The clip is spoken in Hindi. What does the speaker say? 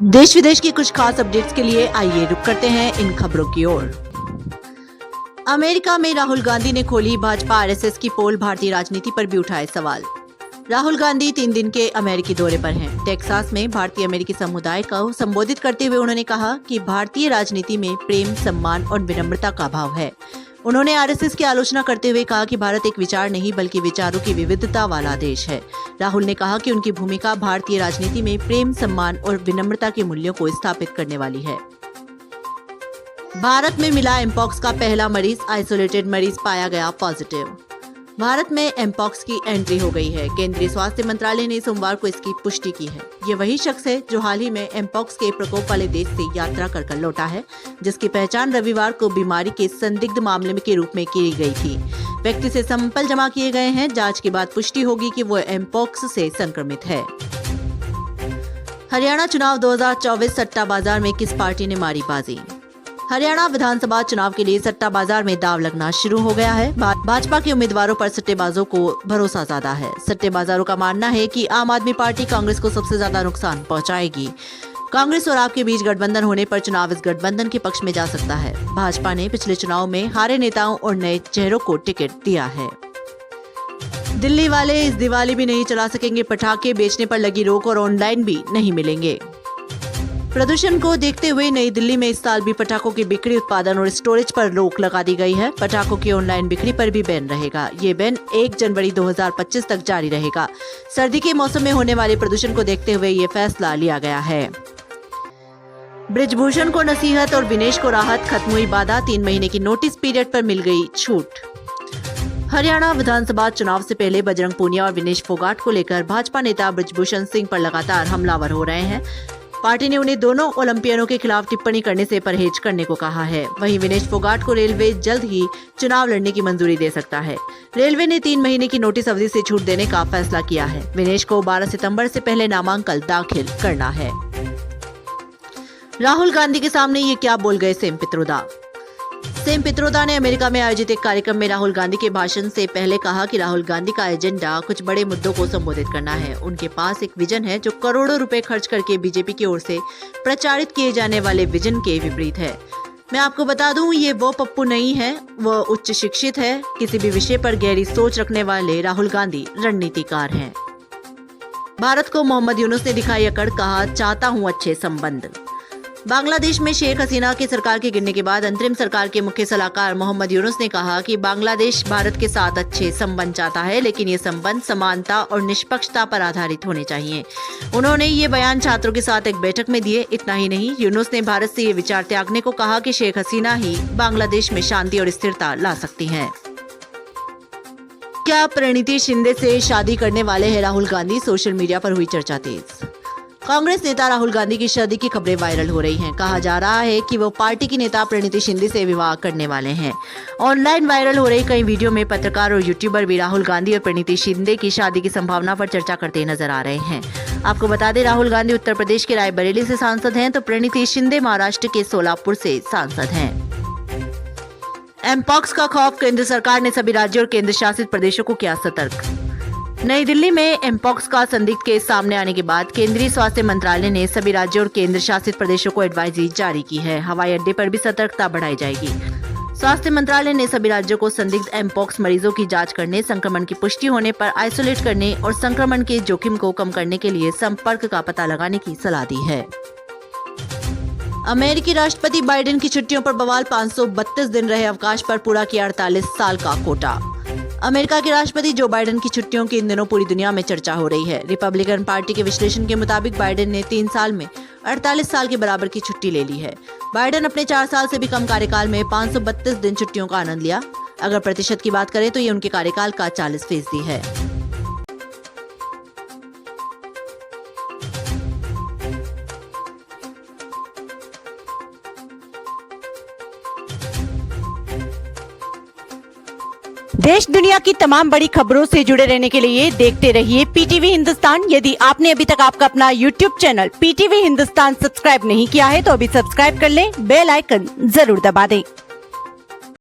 देश विदेश की कुछ खास अपडेट्स के लिए आइए रुक करते हैं इन खबरों की ओर। अमेरिका में राहुल गांधी ने खोली भाजपा आरएसएस की पोल, भारतीय राजनीति पर भी उठाए सवाल। राहुल गांधी 3 दिन के अमेरिकी दौरे पर हैं। टेक्सास में भारतीय अमेरिकी समुदाय को संबोधित करते हुए उन्होंने कहा कि भारतीय राजनीति में प्रेम, सम्मान और विनम्रता का भाव है। उन्होंने आरएसएस की आलोचना करते हुए कहा कि भारत एक विचार नहीं बल्कि विचारों की विविधता वाला देश है। राहुल ने कहा कि उनकी भूमिका भारतीय राजनीति में प्रेम, सम्मान और विनम्रता के मूल्यों को स्थापित करने वाली है। भारत में मिला एमपॉक्स का पहला मरीज, आइसोलेटेड मरीज पाया गया पॉजिटिव। भारत में एमपॉक्स की एंट्री हो गई है। केंद्रीय स्वास्थ्य मंत्रालय ने सोमवार को इसकी पुष्टि की है। ये वही शख्स है जो हाल ही में एमपॉक्स के प्रकोप वाले देश से यात्रा कर लौटा है, जिसकी पहचान रविवार को बीमारी के संदिग्ध मामले के रूप में की गई थी। व्यक्ति से सैंपल जमा किए गए हैं। जांच के बाद पुष्टि होगी कि वो एमपॉक्स से संक्रमित है। हरियाणा चुनाव 2024 सट्टा बाजार में किस पार्टी ने मारी बाजी? हरियाणा विधानसभा चुनाव के लिए सट्टा बाजार में दांव लगना शुरू हो गया है। भाजपा के उम्मीदवारों पर सट्टेबाजों को भरोसा ज्यादा है। सट्टेबाजों का मानना है कि आम आदमी पार्टी कांग्रेस को सबसे ज्यादा नुकसान पहुंचाएगी। कांग्रेस और आप के बीच गठबंधन होने पर चुनाव इस गठबंधन के पक्ष में जा सकता है। भाजपा ने पिछले चुनाव में हारे नेताओं और नए चेहरों को टिकट दिया है। दिल्ली वाले इस दिवाली भी नहीं चला सकेंगे पटाखे, बेचने पर लगी रोक और ऑनलाइन भी नहीं मिलेंगे। प्रदूषण को देखते हुए नई दिल्ली में इस साल भी पटाखों की बिक्री, उत्पादन और स्टोरेज पर रोक लगा दी गई है। पटाखों की ऑनलाइन बिक्री पर भी बैन रहेगा। ये बैन 1 जनवरी 2025 तक जारी रहेगा। सर्दी के मौसम में होने वाले प्रदूषण को देखते हुए ये फैसला लिया गया है। बृजभूषण को नसीहत और विनेश को राहत, खत्म हुई बाधा, 3 महीने की नोटिस पीरियड पर मिल गई छूट। हरियाणा विधानसभा चुनाव से पहले बजरंग पूनिया और विनेश फोगाट को लेकर भाजपा नेता बृजभूषण सिंह पर लगातार हमलावर हो रहे हैं। पार्टी ने उन्हें दोनों ओलंपियनों के खिलाफ टिप्पणी करने से परहेज करने को कहा है। वहीं विनेश फोगाट को रेलवे जल्द ही चुनाव लड़ने की मंजूरी दे सकता है। रेलवे ने 3 महीने की नोटिस अवधि से छूट देने का फैसला किया है। विनेश को 12 सितंबर से पहले नामांकन दाखिल करना है। राहुल गांधी के सामने ये क्या बोल गए सेम पित्रोदा? सेम पित्रोदा ने अमेरिका में आयोजित एक कार्यक्रम में राहुल गांधी के भाषण से पहले कहा कि राहुल गांधी का एजेंडा कुछ बड़े मुद्दों को संबोधित करना है। उनके पास एक विजन है जो करोड़ों रुपए खर्च करके बीजेपी की ओर से प्रचारित किए जाने वाले विजन के विपरीत है। मैं आपको बता दूं, ये वो पप्पू नहीं है, वो उच्च शिक्षित है। किसी भी विषय पर गहरी सोच रखने वाले राहुल गांधी रणनीतिकार हैं। भारत को मोहम्मद यूनुस ने दिखाई अकड़, कहा चाहता हूं अच्छे संबंध। बांग्लादेश में शेख हसीना की सरकार के गिरने के बाद अंतरिम सरकार के मुख्य सलाहकार मोहम्मद यूनुस ने कहा कि बांग्लादेश भारत के साथ अच्छे संबंध चाहता है, लेकिन ये संबंध समानता और निष्पक्षता पर आधारित होने चाहिए। उन्होंने ये बयान छात्रों के साथ एक बैठक में दिए। इतना ही नहीं, यूनुस ने भारत से ये विचार त्यागने को कहा कि शेख हसीना ही बांग्लादेश में शांति और स्थिरता ला सकती हैं। क्या परिणीति शिंदे से शादी करने वाले हैं राहुल गांधी? सोशल मीडिया पर हुई चर्चा तेज। कांग्रेस नेता राहुल गांधी की शादी की खबरें वायरल हो रही हैं। कहा जा रहा है कि वो पार्टी की नेता परिणीति शिंदे से विवाह करने वाले हैं। ऑनलाइन वायरल हो रही कई वीडियो में पत्रकार और यूट्यूबर भी राहुल गांधी और परिणीति शिंदे की शादी की संभावना पर चर्चा करते नजर आ रहे हैं। आपको बता दें, राहुल गांधी उत्तर प्रदेश के रायबरेली से सांसद हैं, तो परिणीति शिंदे महाराष्ट्र के सोलापुर से सांसद हैं। एमपॉक्स का खौफ, केंद्र सरकार ने सभी राज्यों और केंद्र शासित प्रदेशों को किया सतर्क। नई दिल्ली में एमपॉक्स का संदिग्ध केस सामने आने के बाद केंद्रीय स्वास्थ्य मंत्रालय ने सभी राज्यों और केंद्र शासित प्रदेशों को एडवाइजरी जारी की है। हवाई अड्डे पर भी सतर्कता बढ़ाई जाएगी। स्वास्थ्य मंत्रालय ने सभी राज्यों को संदिग्ध एमपॉक्स मरीजों की जांच करने, संक्रमण की पुष्टि होने पर आइसोलेट करने और संक्रमण के जोखिम को कम करने के लिए संपर्क का पता लगाने की सलाह दी है। अमेरिकी राष्ट्रपति बाइडेन की छुट्टियों पर बवाल, 532 दिन रहे अवकाश पर पूरा किया 48 साल का कोटा। अमेरिका के राष्ट्रपति जो बाइडेन की छुट्टियों की इन दिनों पूरी दुनिया में चर्चा हो रही है। रिपब्लिकन पार्टी के विश्लेषण के मुताबिक बाइडेन ने 3 साल में 48 साल के बराबर की छुट्टी ले ली है। बाइडेन अपने 4 साल से भी कम कार्यकाल में 532 दिन छुट्टियों का आनंद लिया। अगर प्रतिशत की बात करें तो ये उनके कार्यकाल का 40% है। देश दुनिया की तमाम बड़ी खबरों से जुड़े रहने के लिए देखते रहिए पीटीवी हिंदुस्तान। यदि आपने अभी तक आपका अपना YouTube channel PTV Hindustan subscribe नहीं किया है तो अभी सब्सक्राइब कर लें, बेल आइकन जरूर दबा दें।